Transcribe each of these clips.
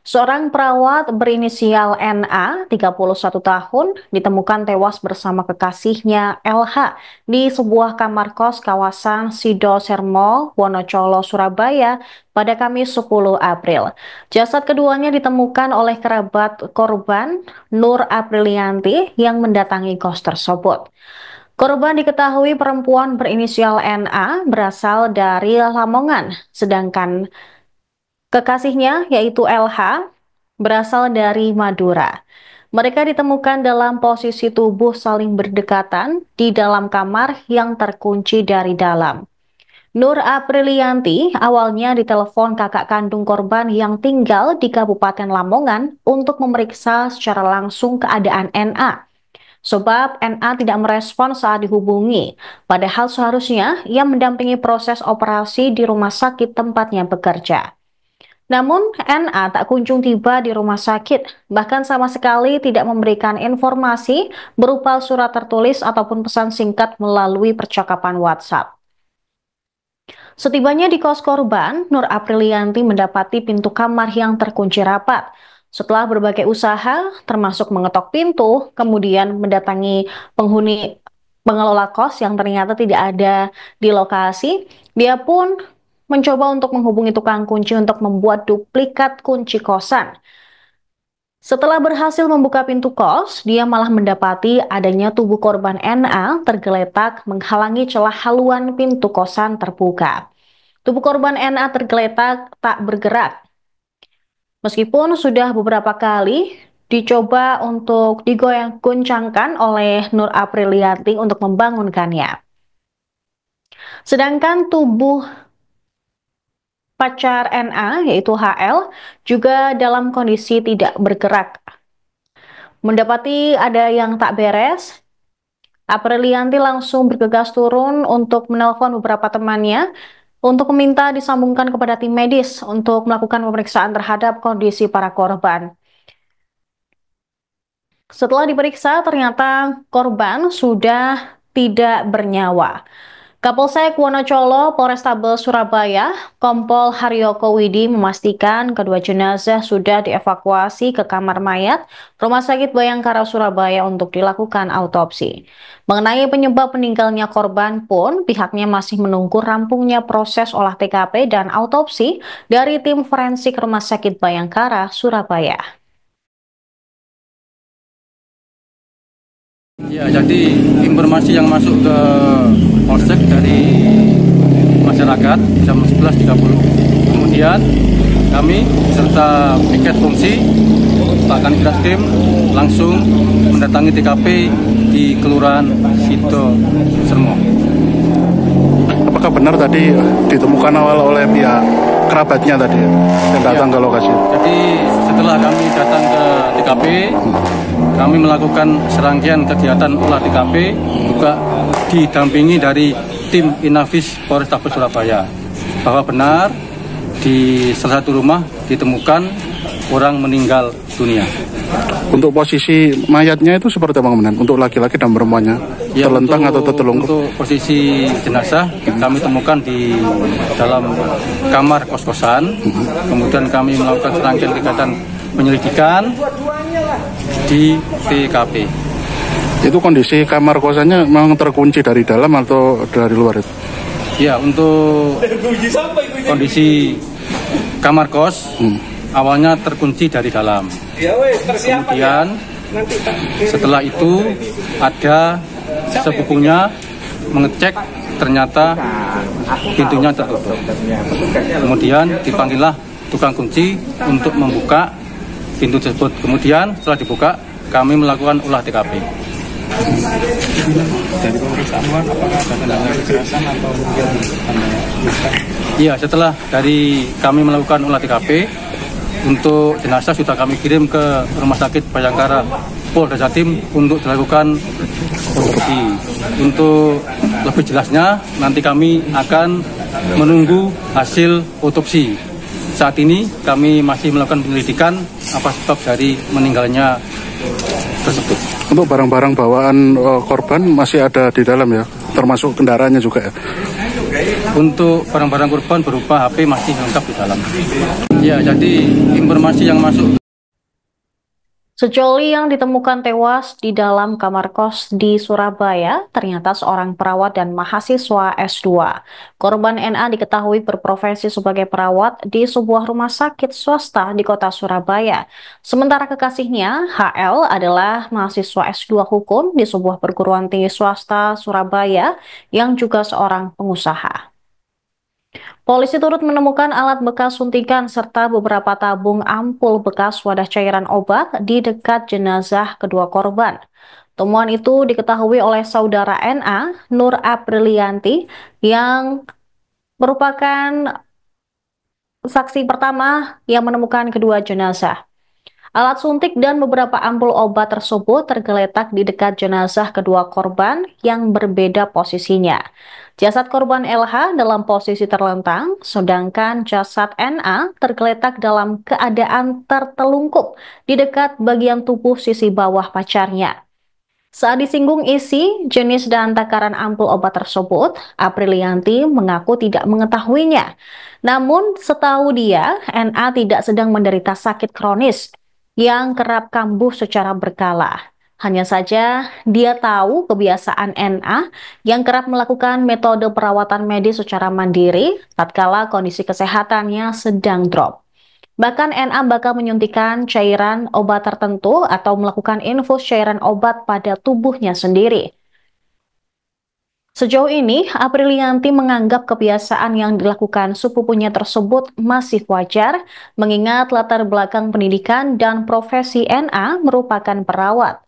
Seorang perawat berinisial NA, 31 tahun, ditemukan tewas bersama kekasihnya LH di sebuah kamar kos kawasan Sido Sermo, Wonocolo, Surabaya pada Kamis 10 April. Jasad keduanya ditemukan oleh kerabat korban Nur Aprilianti yang mendatangi kos tersebut. Korban diketahui perempuan berinisial NA berasal dari Lamongan, sedangkan kekasihnya, yaitu LH, berasal dari Madura. Mereka ditemukan dalam posisi tubuh saling berdekatan di dalam kamar yang terkunci dari dalam. Nur Aprilianti awalnya ditelepon kakak kandung korban yang tinggal di Kabupaten Lamongan untuk memeriksa secara langsung keadaan NA. Sebab NA tidak merespon saat dihubungi, padahal seharusnya ia mendampingi proses operasi di rumah sakit tempatnya bekerja. Namun, NA tak kunjung tiba di rumah sakit, bahkan sama sekali tidak memberikan informasi berupa surat tertulis ataupun pesan singkat melalui percakapan WhatsApp. Setibanya di kos korban, Nur Aprilianti mendapati pintu kamar yang terkunci rapat. Setelah berbagai usaha, termasuk mengetok pintu, kemudian mendatangi pengelola kos yang ternyata tidak ada di lokasi, dia pun mencoba untuk menghubungi tukang kunci untuk membuat duplikat kunci kosan. Setelah berhasil membuka pintu kos, dia malah mendapati adanya tubuh korban NA tergeletak menghalangi celah haluan pintu kosan terbuka. Tubuh korban NA tergeletak tak bergerak. Meskipun sudah beberapa kali dicoba untuk digoyang-goncangkan oleh Nur Aprilianti untuk membangunkannya. Sedangkan tubuh pacar NA, yaitu HL, juga dalam kondisi tidak bergerak. Mendapati ada yang tak beres, Aprilianti langsung bergegas turun untuk menelpon beberapa temannya untuk meminta disambungkan kepada tim medis untuk melakukan pemeriksaan terhadap kondisi para korban. Setelah diperiksa, ternyata korban sudah tidak bernyawa. Kapolsek Wonocolo, Polrestabes Surabaya, Kompol Haryoko Widi memastikan kedua jenazah sudah dievakuasi ke kamar mayat Rumah Sakit Bayangkara Surabaya untuk dilakukan autopsi. Mengenai penyebab meninggalnya korban pun, pihaknya masih menunggu rampungnya proses olah TKP dan autopsi dari tim forensik Rumah Sakit Bayangkara Surabaya. Ya, jadi informasi yang masuk ke Polsek dari masyarakat jam 11.30. Kemudian kami serta piket fungsi Pak Kanit Tim langsung mendatangi TKP di Kelurahan Sido Sermo. Apakah benar tadi ditemukan awal oleh pihak kerabatnya tadi yang datang ke lokasi? Jadi setelah kami datang ke TKP, kami melakukan serangkaian kegiatan olah TKP juga didampingi dari tim Inafis Polrestabes Surabaya bahwa benar di salah satu rumah ditemukan orang meninggal dunia. Untuk posisi mayatnya itu seperti apa, Komandan? Untuk laki-laki dan perempuannya? Ya, terlentang atau tertelungkup? Untuk posisi jenazah kami temukan di dalam kamar kos-kosan. Kemudian kami melakukan serangkaian kegiatan penyelidikan di TKP. Itu kondisi kamar kosannya memang terkunci dari dalam atau dari luar itu? Ya, untuk kondisi kamar kos awalnya terkunci dari dalam. Kemudian setelah itu ada sepupunya mengecek, ternyata pintunya tertutup. Kemudian dipanggillah tukang kunci untuk membuka pintu tersebut. Kemudian setelah dibuka, kami melakukan olah TKP. Dari pemeriksaan apakah ada tanda kekerasan atau mungkin luka? Iya, setelah dari kami melakukan olah TKP, untuk jenazah sudah kami kirim ke Rumah Sakit Bayangkara Polda Jatim untuk dilakukan otopsi. Untuk lebih jelasnya, nanti kami akan menunggu hasil otopsi. Saat ini kami masih melakukan penyelidikan apa sebab dari meninggalnya tersebut. Untuk barang-barang bawaan korban masih ada di dalam ya, termasuk kendaraannya juga ya? Untuk barang-barang korban berupa HP masih lengkap di dalam. Ya, jadi informasi yang masuk. Sejoli yang ditemukan tewas di dalam kamar kos di Surabaya ternyata seorang perawat dan mahasiswa S2. Korban NA diketahui berprofesi sebagai perawat di sebuah rumah sakit swasta di kota Surabaya. Sementara kekasihnya, HL, adalah mahasiswa S2 hukum di sebuah perguruan tinggi swasta Surabaya yang juga seorang pengusaha. Polisi turut menemukan alat bekas suntikan serta beberapa tabung ampul bekas wadah cairan obat di dekat jenazah kedua korban. Temuan itu diketahui oleh saudara NA, Nur Aprilianti, yang merupakan saksi pertama yang menemukan kedua jenazah. Alat suntik dan beberapa ampul obat tersebut tergeletak di dekat jenazah kedua korban yang berbeda posisinya. Jasad korban LH dalam posisi terlentang, sedangkan jasad NA tergeletak dalam keadaan tertelungkup di dekat bagian tubuh sisi bawah pacarnya. Saat disinggung isi, jenis dan takaran ampul obat tersebut, Aprilianti mengaku tidak mengetahuinya. Namun, setahu dia, NA tidak sedang menderita sakit kronis yang kerap kambuh secara berkala. Hanya saja, dia tahu kebiasaan NA yang kerap melakukan metode perawatan medis secara mandiri tatkala kondisi kesehatannya sedang drop. Bahkan NA bakal menyuntikkan cairan obat tertentu atau melakukan infus cairan obat pada tubuhnya sendiri. Sejauh ini, Aprilianti menganggap kebiasaan yang dilakukan sepupunya tersebut masih wajar, mengingat latar belakang pendidikan dan profesi NA merupakan perawat.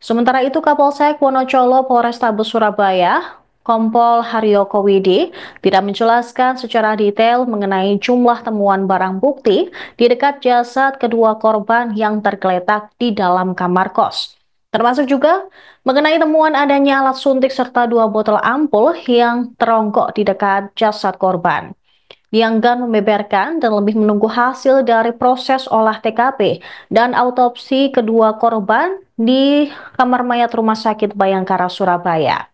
Sementara itu, Kapolsek Wonocolo Polrestabes Surabaya, Kompol Haryoko Widi, tidak menjelaskan secara detail mengenai jumlah temuan barang bukti di dekat jasad kedua korban yang tergeletak di dalam kamar kos. Termasuk juga mengenai temuan adanya alat suntik serta 2 botol ampul yang teronggok di dekat jasad korban. Dia enggan membeberkan dan lebih menunggu hasil dari proses olah TKP dan autopsi kedua korban di kamar mayat Rumah Sakit Bayangkara Surabaya.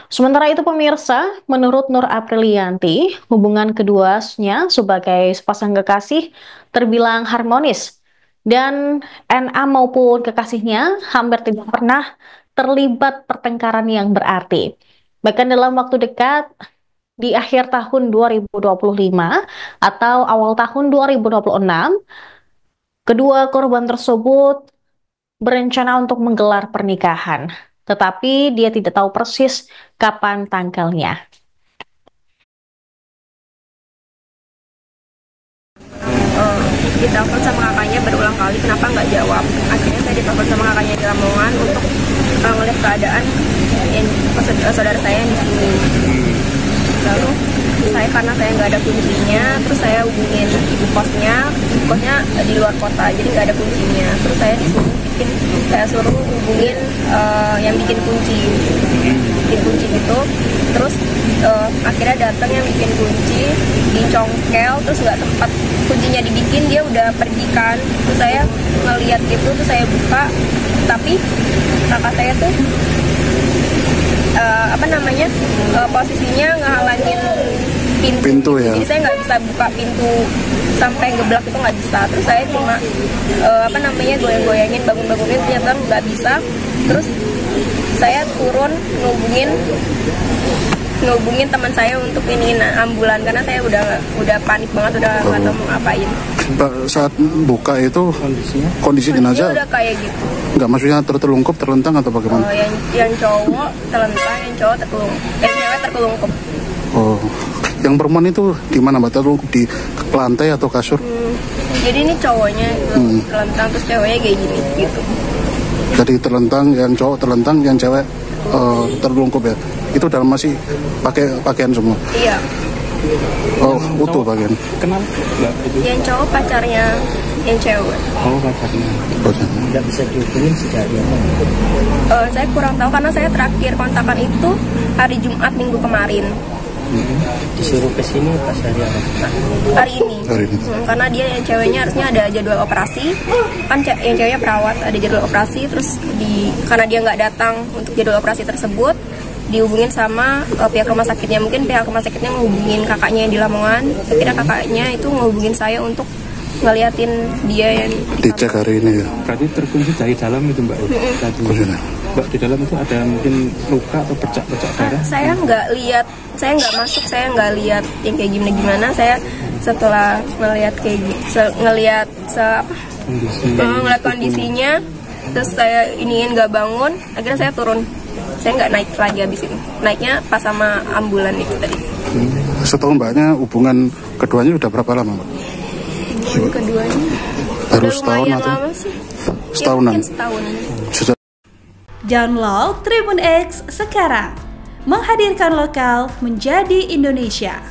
Sementara itu pemirsa, menurut Nur Aprilianti, hubungan keduanya sebagai sepasang kekasih terbilang harmonis. Dan NA maupun kekasihnya hampir tidak pernah terlibat pertengkaran yang berarti. Bahkan dalam waktu dekat, di akhir tahun 2025 atau awal tahun 2026, kedua korban tersebut berencana untuk menggelar pernikahan. Tetapi dia tidak tahu persis kapan tanggalnya. Ditelepon sama kakaknya berulang kali, kenapa nggak jawab. Akhirnya saya ditelepon sama kakaknya di Lamongan untuk melihat keadaan saudara saya yang di sini. Lalu karena saya nggak ada kuncinya, terus saya hubungin ibu kosnya di luar kota, jadi nggak ada kuncinya. Terus saya saya suruh hubungin yang bikin kunci gitu. Terus akhirnya datang yang bikin kunci, dicongkel, terus nggak sempat kuncinya dibikin, dia udah pergi kan. Terus saya ngeliat gitu, terus saya buka, tapi kakak saya tuh posisinya ngehalangin pintu ya. Jadi saya nggak bisa buka pintu sampai geblak, itu nggak bisa. Terus saya cuma goyang-goyangin, bangun-bangunin, ternyata nggak bisa. Terus saya turun ngehubungin teman saya untuk ambulan, karena saya udah panik banget, udah nggak tahu mau ngapain. Saat buka itu kondisi jenazah udah kayak gitu. Nggak, maksudnya tertelungkup, terlentang atau bagaimana? Yang cowok terlentang, yang cowok cewek tertelungkup. Oh, yang perempuan itu di mana, Mbak? Tertelungkup di lantai atau kasur? Jadi ini cowoknya terlentang, terus ceweknya kayak gini gitu. Jadi terlentang, yang cowok terlentang, yang cewek tertelungkup ya? Itu dalam masih pakai pakaian semua? Iya. Oh, utuh pakaian. Kenal nggak itu? Yang cowok pacarnya yang cewek. Oh, pacarnya. Nggak bisa dihubungin sejak dia. Saya kurang tahu, karena saya terakhir kontakan itu hari Jumat minggu kemarin. Disuruh ke sini pas hari apa? Hari ini. Karena dia yang ceweknya harusnya ada jadwal operasi, kan yang ceweknya perawat, ada jadwal operasi, terus karena dia nggak datang untuk jadwal operasi tersebut, dihubungin sama pihak rumah sakitnya. Mungkin pihak rumah sakitnya menghubungin kakaknya yang di Lamongan. Akhirnya kakaknya itu menghubungin saya untuk ngeliatin dia yang dicek hari ini ya. Berarti terkunci dari dalam itu Mbak? Mbak, di dalam itu ada mungkin luka atau bercak-bercak darah? Saya nggak lihat, saya nggak masuk, saya nggak lihat yang kayak gimana. Saya setelah ngelihat kayak ngelihat kondisinya, terus saya iniin nggak bangun, akhirnya saya turun. Saya nggak naik lagi habis itu. Naiknya pas sama ambulan itu tadi. Setahu Mbaknya hubungan keduanya udah berapa lama, Mbak? Hubungan keduanya Baru udah setahun lumayan atau? lama sih. Setahunan? Ya, mungkin setahun. Download Tribun X sekarang. Menghadirkan lokal menjadi Indonesia.